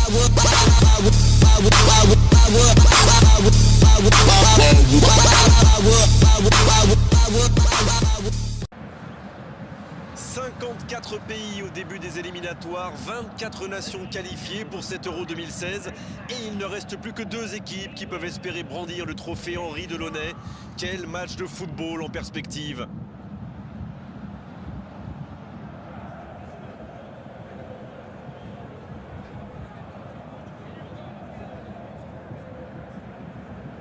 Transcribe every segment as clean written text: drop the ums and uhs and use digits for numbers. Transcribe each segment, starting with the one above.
« 54 pays au début des éliminatoires, 24 nations qualifiées pour cet Euro 2016 et il ne reste plus que 2 équipes qui peuvent espérer brandir le trophée Henri Delaunay. Quel match de football en perspective!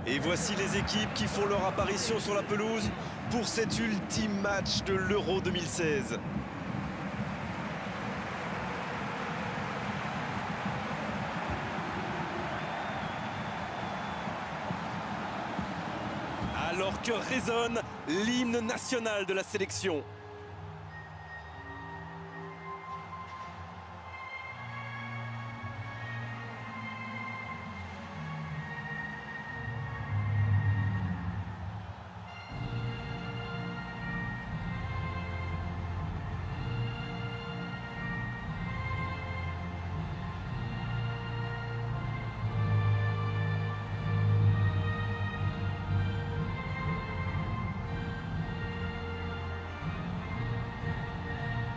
Et voici les équipes qui font leur apparition sur la pelouse pour cet ultime match de l'Euro 2016. Alors que résonne l'hymne national de la sélection.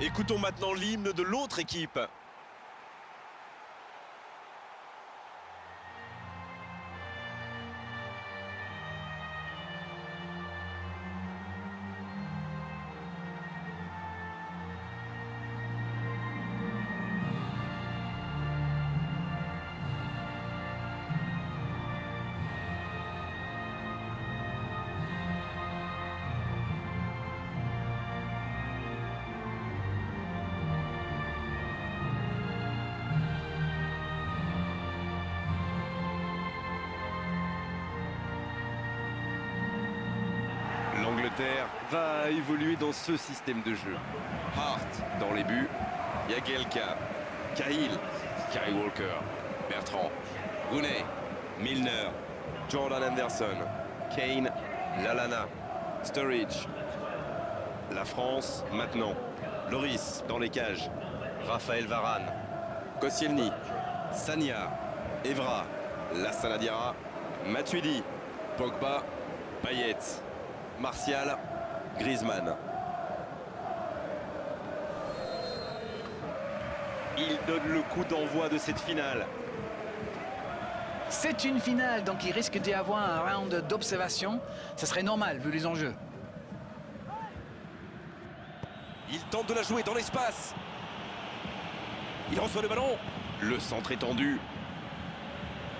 Écoutons maintenant l'hymne de l'autre équipe. L'Angleterre va évoluer dans ce système de jeu. Hart dans les buts, Jagielka, Cahill, Kyle Walker, Bertrand, Rooney, Milner, Jordan Henderson, Kane, Lallana, Sturridge. La France maintenant. Loris dans les cages, Raphaël Varane, Koscielny, Sagna, Evra, Lassana Diarra, Matuidi, Pogba, Payet, Martial, Griezmann. Il donne le coup d'envoi de cette finale. C'est une finale, donc il risque d'y avoir un round d'observation. Ça serait normal, vu les enjeux. Il tente de la jouer dans l'espace. Il reçoit le ballon. Le centre est tendu.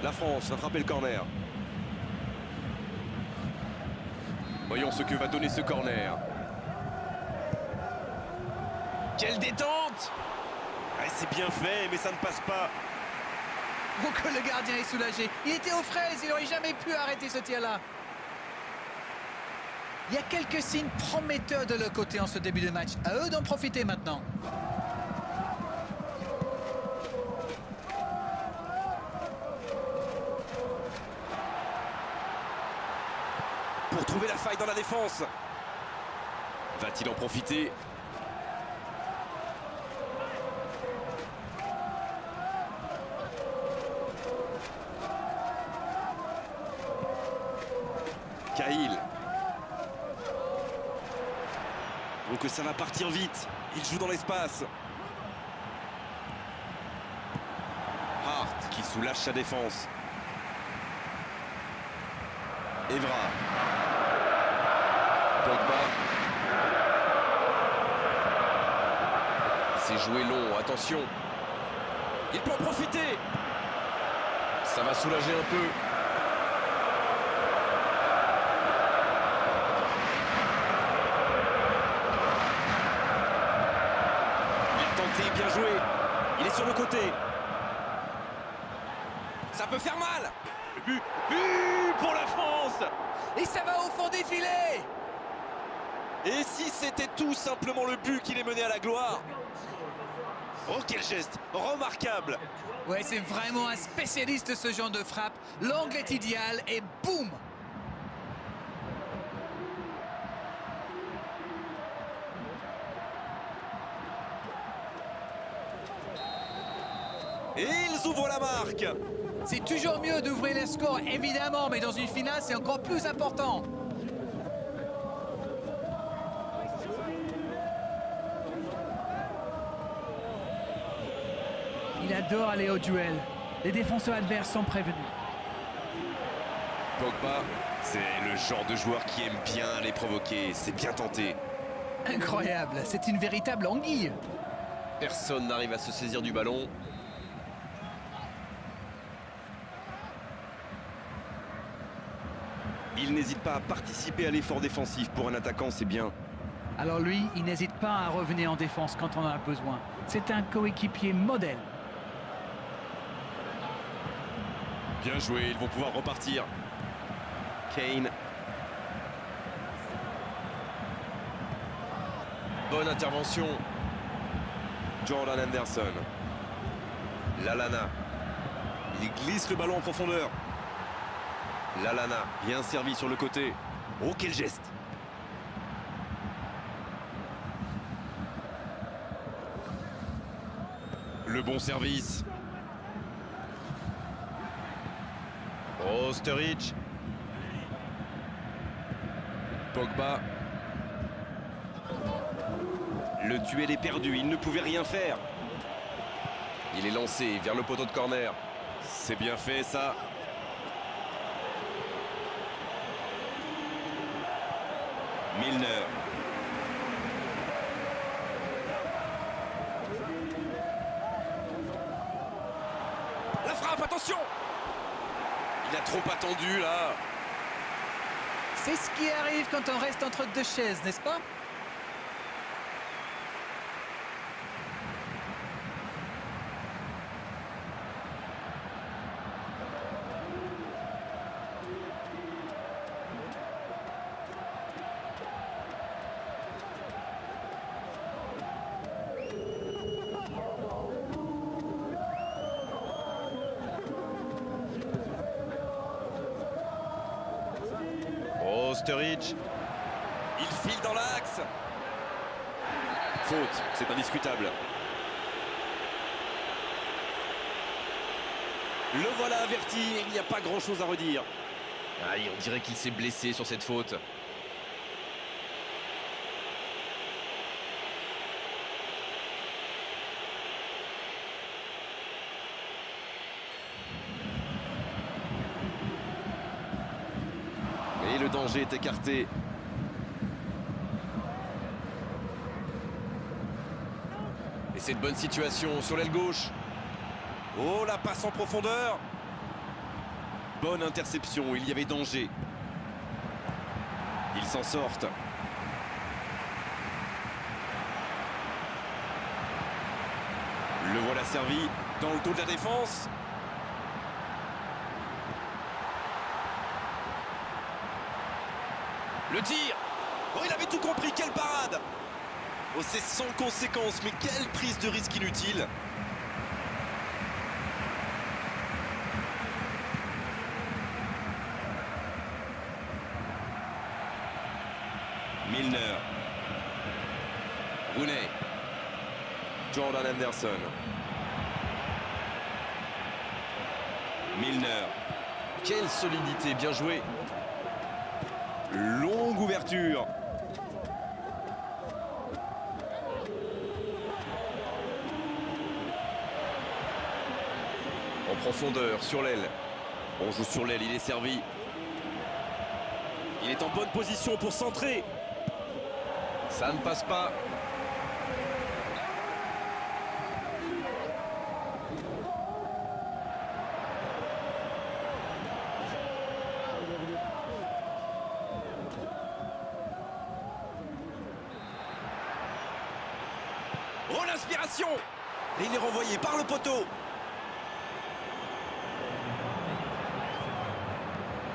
La France va frapper le corner. Voyons ce que va donner ce corner. Quelle détente! C'est bien fait, mais ça ne passe pas. Oh, que le gardien est soulagé. Il était aux fraises, il n'aurait jamais pu arrêter ce tir-là. Il y a quelques signes prometteurs de leur côté en ce début de match. À eux d'en profiter maintenant. Pour trouver la faille dans la défense. Va-t-il en profiter? Cahill. Donc ça va partir vite. Il joue dans l'espace. Hart qui soulage sa défense. Evra. Pogba. C'est joué long, attention. Il peut en profiter. Ça va soulager un peu. Il a tenté, bien joué. Il est sur le côté. Ça peut faire mal. But pour la France. Et ça va au fond des filets. Et si c'était tout simplement le but qui les menait à la gloire? Oh, quel geste remarquable! Ouais, c'est vraiment un spécialiste de ce genre de frappe. L'angle est idéal et boum! Et ils ouvrent la marque. C'est toujours mieux d'ouvrir les scores, évidemment, mais dans une finale, c'est encore plus important. Il adore aller au duel. Les défenseurs adverses sont prévenus. Pogba, c'est le genre de joueur qui aime bien les provoquer. C'est bien tenté. Incroyable, c'est une véritable anguille. Personne n'arrive à se saisir du ballon. Il n'hésite pas à participer à l'effort défensif. Pour un attaquant, c'est bien. Alors lui, il n'hésite pas à revenir en défense quand on en a besoin. C'est un coéquipier modèle. Bien joué, ils vont pouvoir repartir. Kane. Bonne intervention. Jordan Henderson. Lallana. Il glisse le ballon en profondeur. Lallana, bien servi sur le côté. Oh, quel geste! Le bon service. Oh, Sturridge. Pogba. Le duel est perdu, il ne pouvait rien faire. Il est lancé vers le poteau de corner. C'est bien fait, ça. Milner. La frappe, attention! Il a trop attendu, là. C'est ce qui arrive quand on reste entre deux chaises, n'est-ce pas? Oh, Sturridge. Il file dans l'axe. Faute, c'est indiscutable. Le voilà averti, il n'y a pas grand-chose à redire. Aïe, on dirait qu'il s'est blessé sur cette faute. Et le danger est écarté. Et c'est une bonne situation sur l'aile gauche. Oh, la passe en profondeur. Bonne interception, il y avait danger. Ils s'en sortent. Le voilà servi dans le dos de la défense. Le tir. Oh, il avait tout compris, quelle parade. Oh, c'est sans conséquence, mais quelle prise de risque inutile. Milner. Rooney. Jordan Henderson. Milner. Quelle solidité, bien joué. Longue ouverture. En profondeur, sur l'aile. On joue sur l'aile, il est servi. Il est en bonne position pour centrer. Ça ne passe pas. Oh, l'inspiration! Et il est renvoyé par le poteau.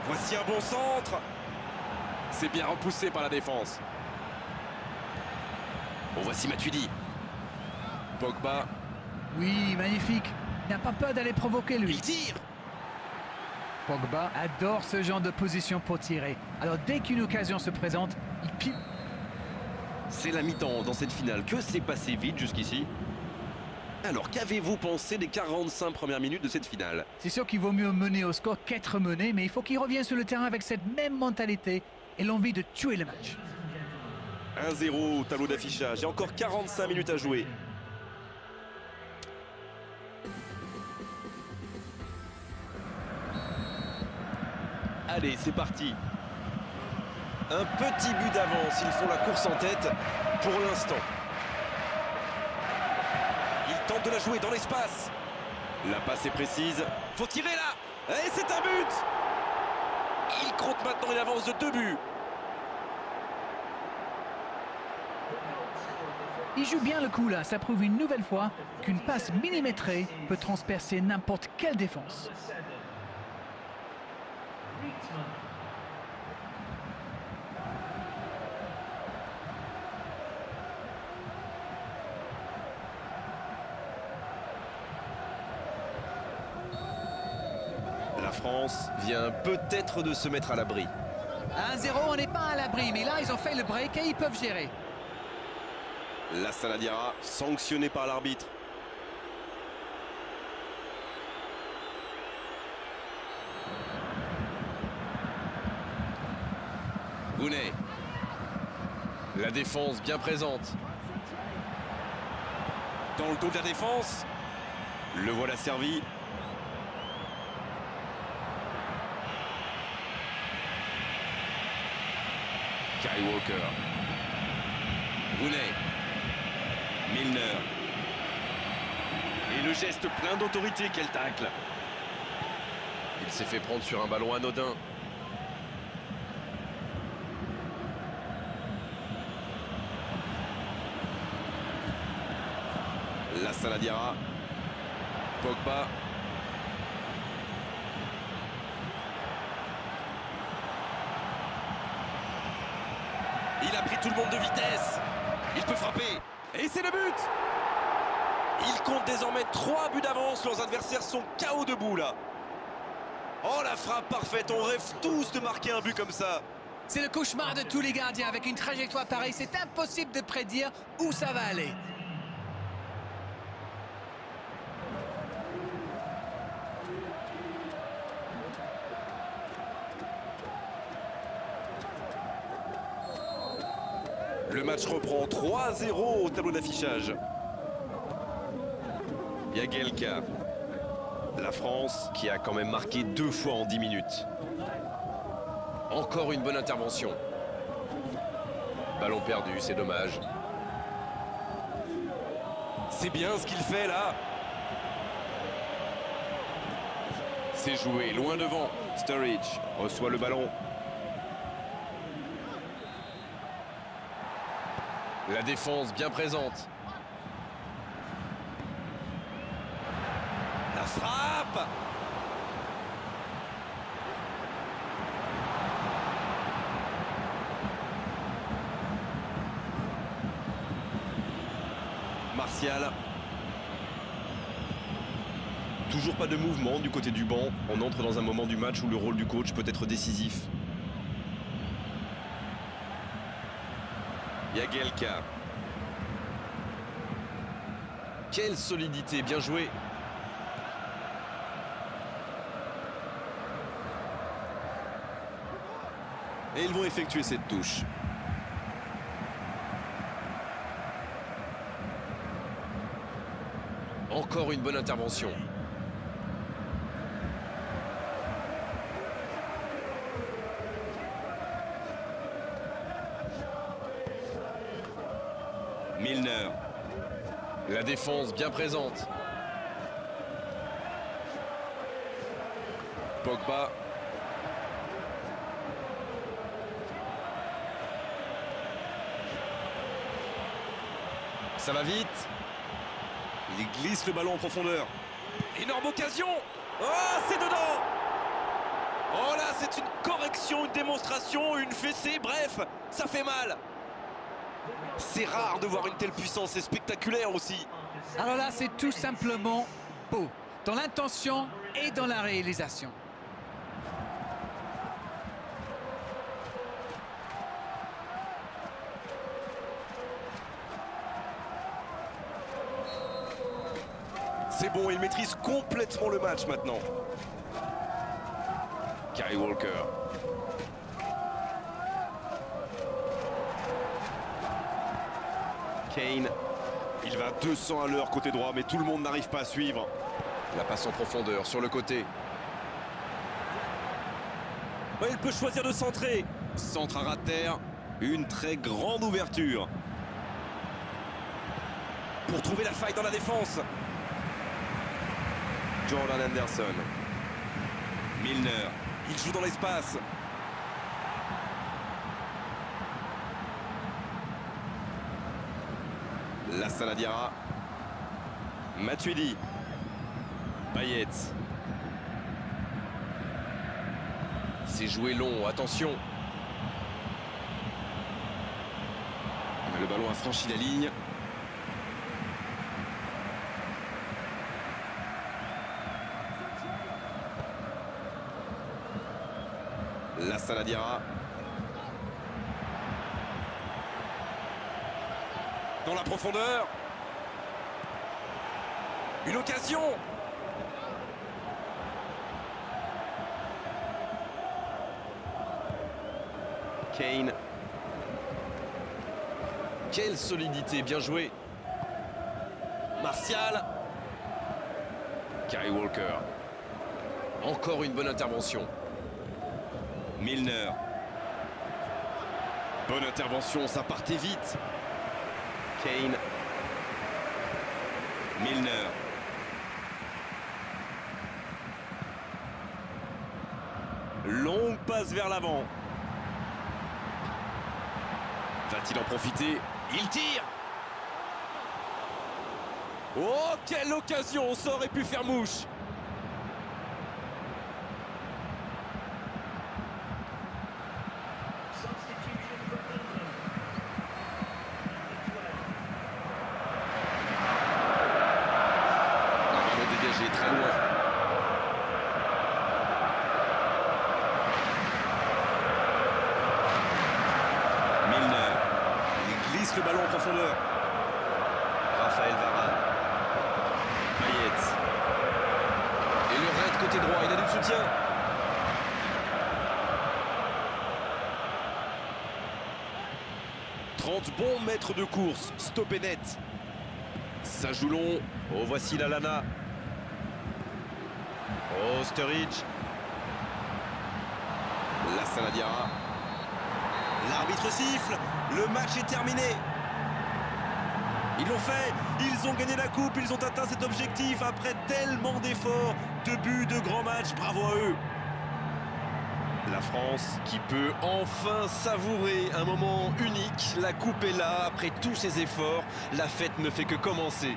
Voici un bon centre. C'est bien repoussé par la défense. Bon, voici Matuidi. Pogba. Oui, magnifique. Il n'a pas peur d'aller provoquer, lui. Il tire. Pogba adore ce genre de position pour tirer. Alors dès qu'une occasion se présente, il pile. C'est la mi-temps dans cette finale. Que s'est passé vite jusqu'ici? Alors, qu'avez-vous pensé des 45 premières minutes de cette finale? C'est sûr qu'il vaut mieux mener au score qu'être mené, mais il faut qu'il revienne sur le terrain avec cette même mentalité et l'envie de tuer le match. 1-0 au tableau d'affichage et encore 45 minutes à jouer. Allez, c'est parti. Un petit but d'avance, ils font la course en tête pour l'instant. Ils tentent de la jouer dans l'espace. La passe est précise. Faut tirer là. Et c'est un but. Il compte maintenant une avance de 2 buts. Il joue bien le coup là, ça prouve une nouvelle fois qu'une passe millimétrée peut transpercer n'importe quelle défense. La France vient peut-être de se mettre à l'abri. 1-0, on n'est pas à l'abri, mais là ils ont fait le break et ils peuvent gérer. La Saladiara sanctionnée par l'arbitre. Gounet. La défense bien présente. Dans le dos de la défense. Le voilà servi. Kyle Walker. Gounet. Milner. Et le geste plein d'autorité, quel tacle. Il s'est fait prendre sur un ballon anodin. La Saladiara. Pogba. Il a pris tout le monde de vitesse. Il peut frapper. Et c'est le but. Il compte désormais 3 buts d'avance. Leurs adversaires sont KO debout là. Oh la frappe parfaite. On rêve tous de marquer un but comme ça. C'est le cauchemar de tous les gardiens. Avec une trajectoire pareille, c'est impossible de prédire où ça va aller. Le match reprend 3-0 au tableau d'affichage. Jagielka. La France qui a quand même marqué 2 fois en 10 minutes. Encore une bonne intervention. Ballon perdu, c'est dommage. C'est bien ce qu'il fait là. C'est joué loin devant. Sturridge reçoit le ballon. La défense bien présente. La frappe. Martial. Toujours pas de mouvement du côté du banc. On entre dans un moment du match où le rôle du coach peut être décisif. Jagielka. Quelle solidité, bien joué. Et ils vont effectuer cette touche. Encore une bonne intervention. Milner. La défense bien présente. Pogba. Ça va vite. Il glisse le ballon en profondeur. Énorme occasion. Oh, c'est dedans. Oh là, c'est une correction, une démonstration, une fessée, bref, ça fait mal. C'est rare de voir une telle puissance, c'est spectaculaire aussi. Alors là, c'est tout simplement beau, dans l'intention et dans la réalisation. C'est bon, il maîtrise complètement le match maintenant. Kyle Walker. Kane. Il va 200 à l'heure côté droit, mais tout le monde n'arrive pas à suivre. La passe en profondeur sur le côté. Il peut choisir de centrer. Centre à ras de terre. Une très grande ouverture. Pour trouver la faille dans la défense. Jordan Henderson. Milner. Il joue dans l'espace. Lassana Diarra. Matuidi. Payet. C'est joué long, attention. Le ballon a franchi la ligne. Lassana Diarra. Dans la profondeur. Une occasion. Kane. Quelle solidité, bien joué. Martial. Kyle Walker. Encore une bonne intervention. Milner. Bonne intervention, ça partait vite. Kane. Milner. Longue passe vers l'avant. Va-t-il en profiter? Il tire. Oh, quelle occasion! Ça aurait pu faire mouche. Le ballon dégagé très loin. Milner. Il glisse le ballon en profondeur. Raphaël Varane. Payet. Et le raid côté droit, il a du soutien. « 30 bons mètres de course, stoppé net. Ça joue long. Oh, voici la Lana. Oh, Sturridge. Lassana Diarra. L'arbitre siffle. Le match est terminé. Ils l'ont fait. Ils ont gagné la coupe. Ils ont atteint cet objectif après tellement d'efforts, de buts, de grands matchs. Bravo à eux. La France qui peut enfin savourer un moment unique. La coupe est là après tous ces efforts. La fête ne fait que commencer.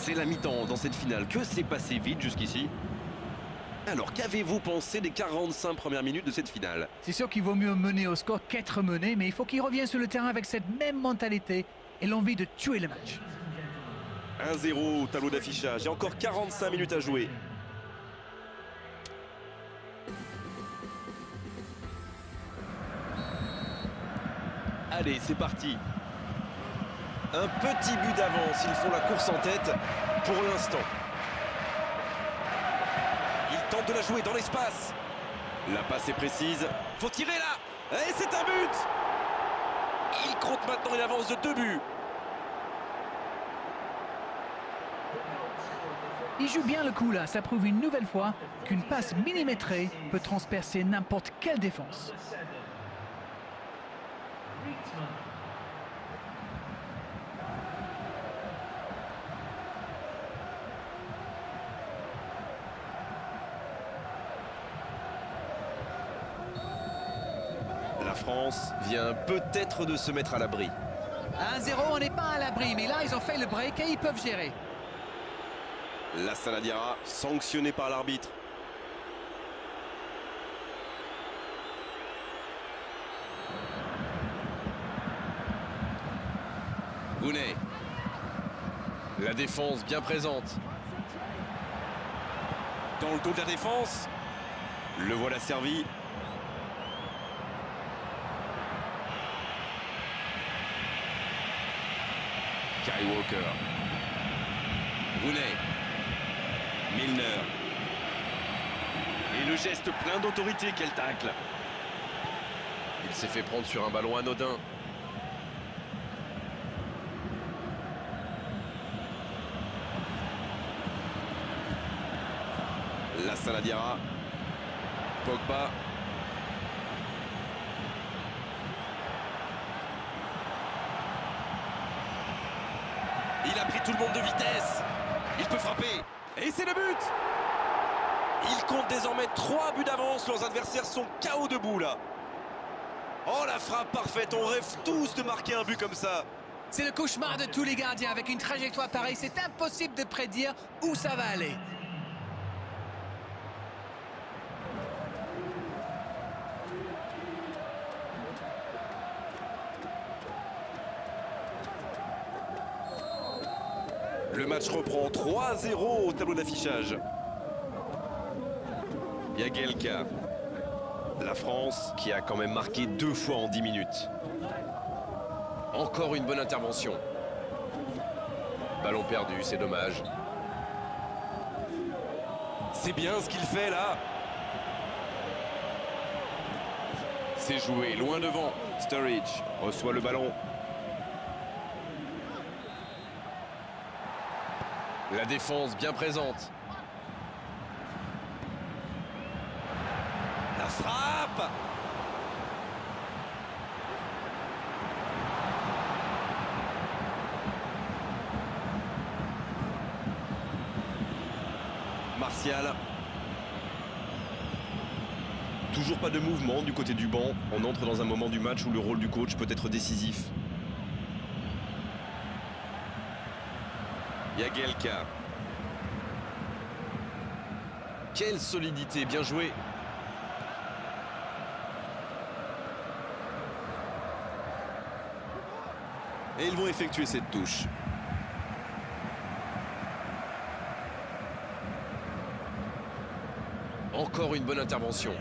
C'est la mi-temps dans cette finale. Que s'est passé vite jusqu'ici? Alors, qu'avez-vous pensé des 45 premières minutes de cette finale? C'est sûr qu'il vaut mieux mener au score qu'être mené, mais il faut qu'il revienne sur le terrain avec cette même mentalité et l'envie de tuer le match. 1-0 au tableau d'affichage. Il y a encore 45 minutes à jouer. Allez, c'est parti. Un petit but d'avance. Ils font la course en tête pour l'instant. tente de la jouer dans l'espace. La passe est précise. Faut tirer là. Et c'est un but. Il compte maintenant une avance de 2 buts. Il joue bien le coup là, ça prouve une nouvelle fois qu'une passe millimétrée peut transpercer n'importe quelle défense. La France vient peut-être de se mettre à l'abri. 1-0, on n'est pas à l'abri, mais là ils ont fait le break et ils peuvent gérer. La Saladiara sanctionné par l'arbitre. Gounet. La défense bien présente. Dans le dos de la défense. Le voilà servi. Kyle Walker. Gounet. Milner. Et le geste plein d'autorité, quel tacle. Il s'est fait prendre sur un ballon anodin. La Saladiara. Pogba. Il a pris tout le monde de vitesse. Il peut frapper. Et c'est le but. Il compte désormais 3 buts d'avance. Leurs adversaires sont KO debout là. Oh la frappe parfaite. On rêve tous de marquer un but comme ça. C'est le cauchemar de tous les gardiens. Avec une trajectoire pareille, c'est impossible de prédire où ça va aller. Le match reprend 3-0 au tableau d'affichage. Jagielka. La France qui a quand même marqué 2 fois en 10 minutes. Encore une bonne intervention. Ballon perdu, c'est dommage. C'est bien ce qu'il fait là. C'est joué loin devant. Sturridge reçoit le ballon. La défense bien présente. La frappe. Martial. Toujours pas de mouvement du côté du banc. On entre dans un moment du match où le rôle du coach peut être décisif. Jagielka. Quelle solidité, bien joué. Et ils vont effectuer cette touche. Encore une bonne intervention.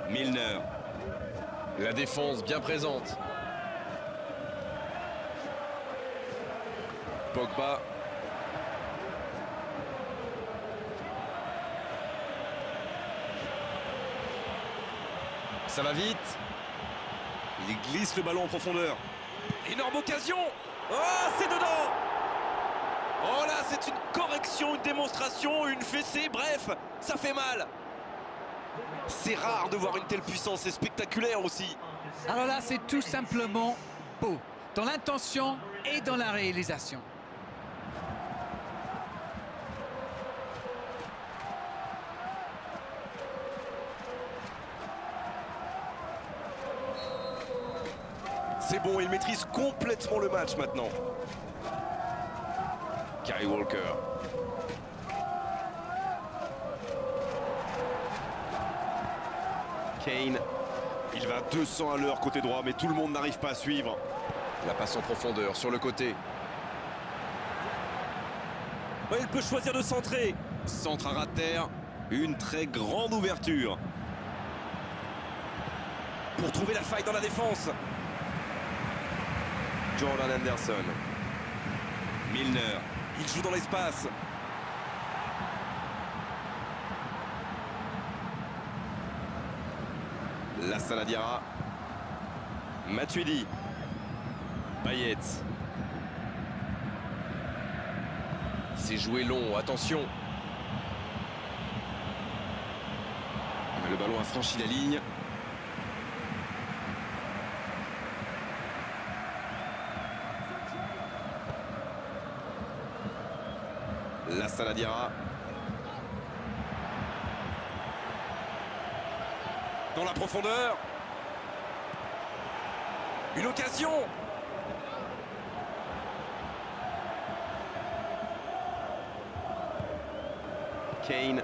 Milner. La défense bien présente. Pogba. Ça va vite. Il glisse le ballon en profondeur. Énorme occasion. Oh, c'est dedans. Oh là, c'est une correction, une démonstration, une fessée. Bref, ça fait mal. C'est rare de voir une telle puissance, c'est spectaculaire aussi. Alors là, c'est tout simplement beau, dans l'intention et dans la réalisation. C'est bon, il maîtrise complètement le match maintenant. Kyle Walker. Kane. Il va 200 à l'heure côté droit, mais tout le monde n'arrive pas à suivre. La passe en profondeur sur le côté. Ouais, il peut choisir de centrer. Centre à ras de terre. Une très grande ouverture. pour trouver la faille dans la défense. Jordan Henderson. Milner. Il joue dans l'espace. Lassana Diarra. Matuidi. Payet. C'est joué long, attention. Le ballon a franchi la ligne. Lassana Diarra. Dans la profondeur. Une occasion. Kane.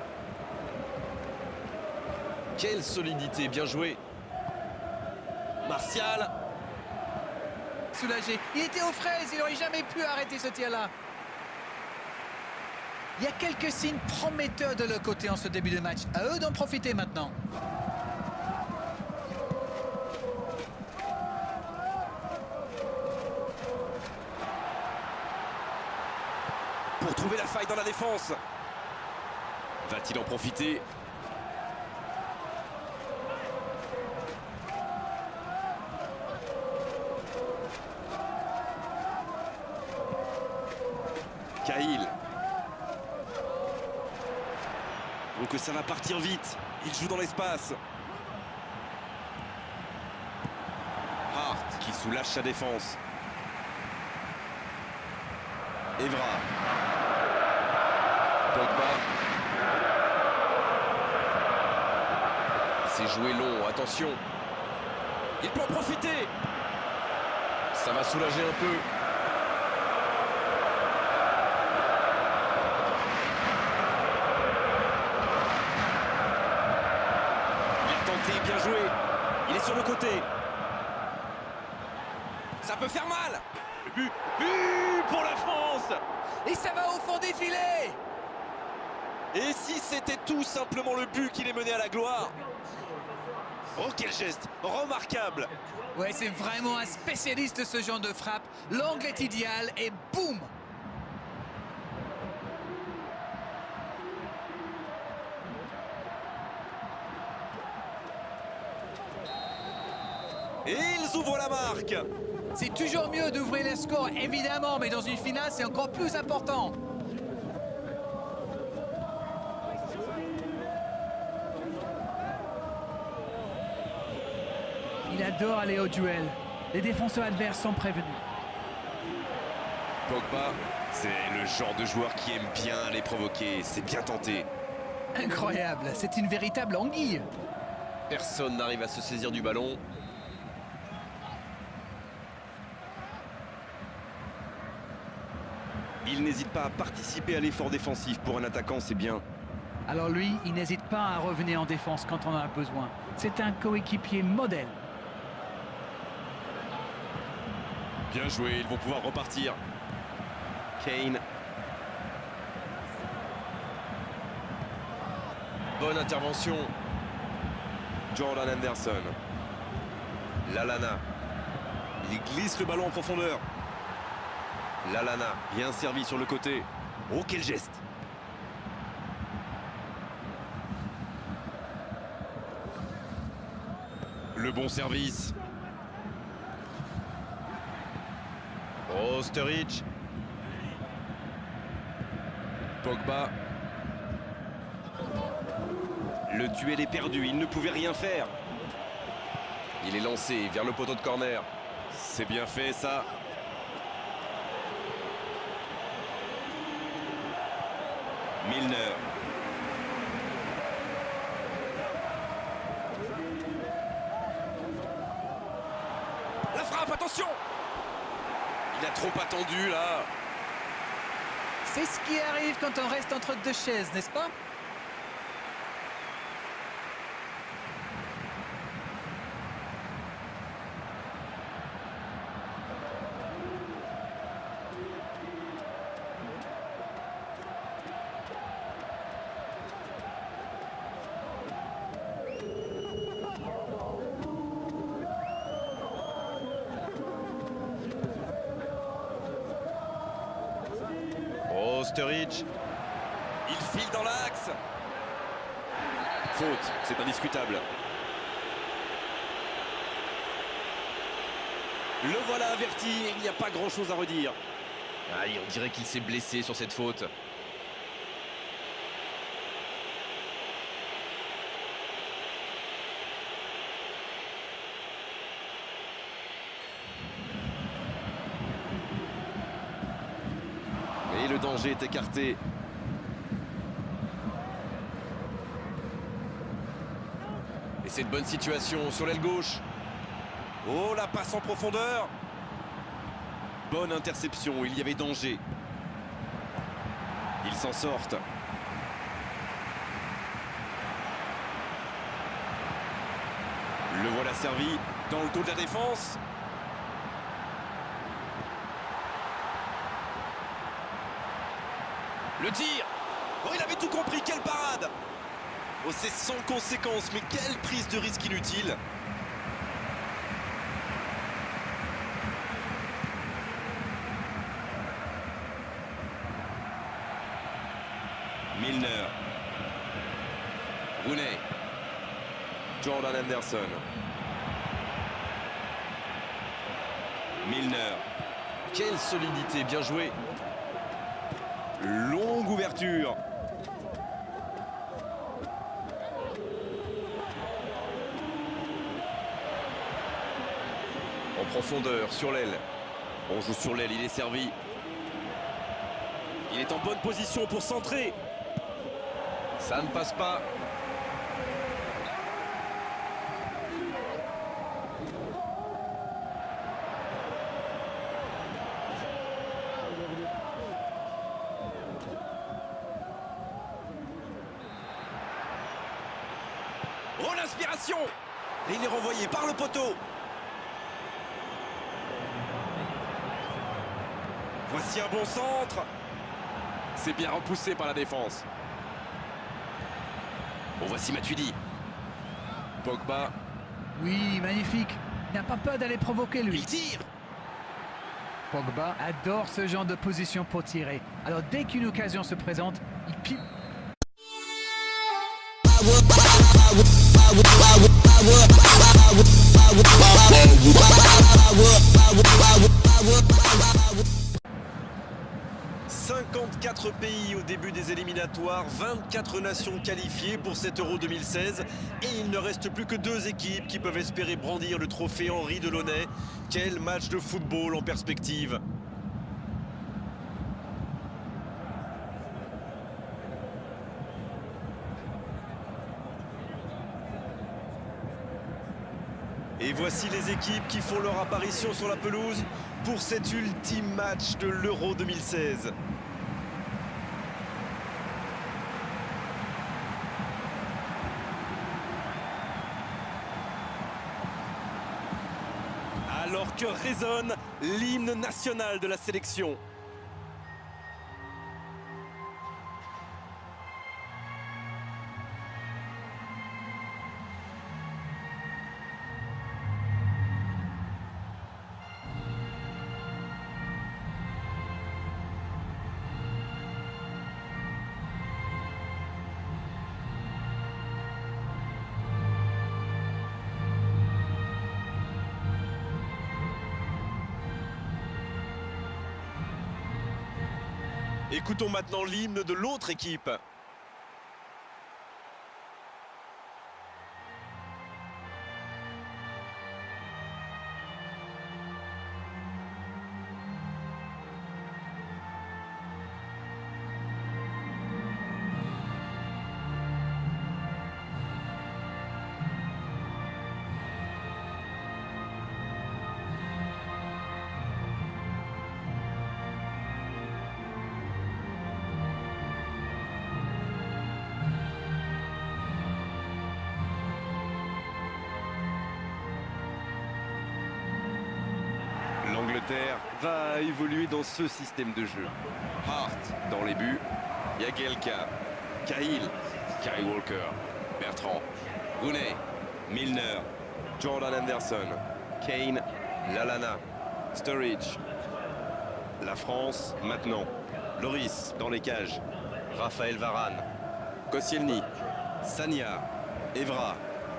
Quelle solidité, bien joué. Martial. Soulagé. Il était aux fraises, il n'aurait jamais pu arrêter ce tir-là. Il y a quelques signes prometteurs de leur côté en ce début de match. À eux d'en profiter maintenant. Pour trouver la faille dans la défense. Va-t-il en profiter? Cahill. Donc ça va partir vite. Il joue dans l'espace. Hart qui soulage sa défense. Evra. Pogba. C'est joué long, attention. Il peut en profiter. Ça va soulager un peu. Il a tenté, bien joué. Il est sur le côté. Ça peut faire mal. Le but pour la France. Et ça va au fond des filets. Et si c'était tout simplement le but qui les menait à la gloire? Oh, quel geste remarquable. Ouais, c'est vraiment un spécialiste de ce genre de frappe. L'angle est idéal et boum. Et ils ouvrent la marque. C'est toujours mieux d'ouvrir les scores, évidemment, mais dans une finale, c'est encore plus important. Il adore aller au duel. Les défenseurs adverses sont prévenus. Pogba, c'est le genre de joueur qui aime bien les provoquer. C'est bien tenté. Incroyable, c'est une véritable anguille. Personne n'arrive à se saisir du ballon. Il n'hésite pas à participer à l'effort défensif. Pour un attaquant, c'est bien. Alors lui, il n'hésite pas à revenir en défense quand on en a besoin. C'est un coéquipier modèle. Bien joué, ils vont pouvoir repartir. Kane. Bonne intervention. Jordan Henderson. Lallana. Il glisse le ballon en profondeur. Lallana, bien servi sur le côté. Oh, quel geste! Le bon service. Oh, Sturridge. Pogba. Le duel est perdu, il ne pouvait rien faire. Il est lancé vers le poteau de corner. C'est bien fait, ça. Milner. La frappe, attention! Il a trop attendu, là. C'est ce qui arrive quand on reste entre deux chaises, n'est-ce pas? Sturridge. Il file dans l'axe. Faute, c'est indiscutable. Le voilà averti, il n'y a pas grand-chose à redire. Aïe, on dirait qu'il s'est blessé sur cette faute. Et le danger est écarté. Et c'est une bonne situation sur l'aile gauche. Oh, la passe en profondeur. Bonne interception, il y avait danger. Ils s'en sortent. Le voilà servi dans le dos de la défense. Le tir. Oh, il avait tout compris, quelle parade. Oh, c'est sans conséquence, mais quelle prise de risque inutile. Milner. Rooney. Jordan Henderson. Milner. Quelle solidité, bien joué. Longue ouverture. En profondeur, sur l'aile. On joue sur l'aile, il est servi. Il est en bonne position pour centrer. Ça ne passe pas. Oh, l'inspiration! Et il est renvoyé par le poteau. Voici un bon centre. C'est bien repoussé par la défense. Bon, voici Matuidi. Pogba. Oui, magnifique. Il n'a pas peur d'aller provoquer, lui. Il tire. Pogba adore ce genre de position pour tirer. Alors dès qu'une occasion se présente, il pile. « 54 pays au début des éliminatoires, 24 nations qualifiées pour cet Euro 2016 et il ne reste plus que 2 équipes qui peuvent espérer brandir le trophée Henri Delaunay. Quel match de football en perspective! Et voici les équipes qui font leur apparition sur la pelouse pour cet ultime match de l'Euro 2016. Alors que résonne l'hymne national de la sélection. Écoutons maintenant l'hymne de l'autre équipe. L'Angleterre va évoluer dans ce système de jeu. Hart dans les buts, Jagielka, Cahill, Kyle Walker, Bertrand, Rooney, Milner, Jordan Henderson, Kane, Lallana, Sturridge. La France maintenant. Loris dans les cages. Raphaël Varane. Koscielny. Sagna. Evra.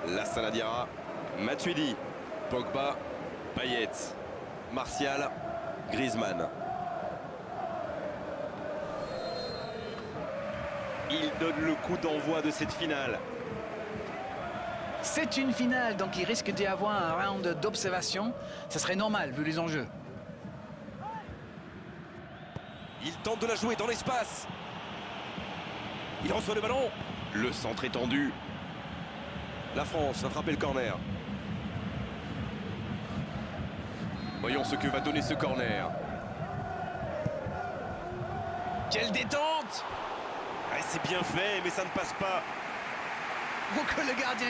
Lassana Diarra. Matuidi. Pogba. Payet. Martial. Griezmann. Il donne le coup d'envoi de cette finale. C'est une finale, donc il risque d'y avoir un round d'observation. Ça serait normal, vu les enjeux. Il tente de la jouer dans l'espace. Il reçoit le ballon. Le centre est tendu. La France a frappé le corner. Voyons ce que va donner ce corner. Quelle détente! C'est bien fait, mais ça ne passe pas. Oh, que le gardien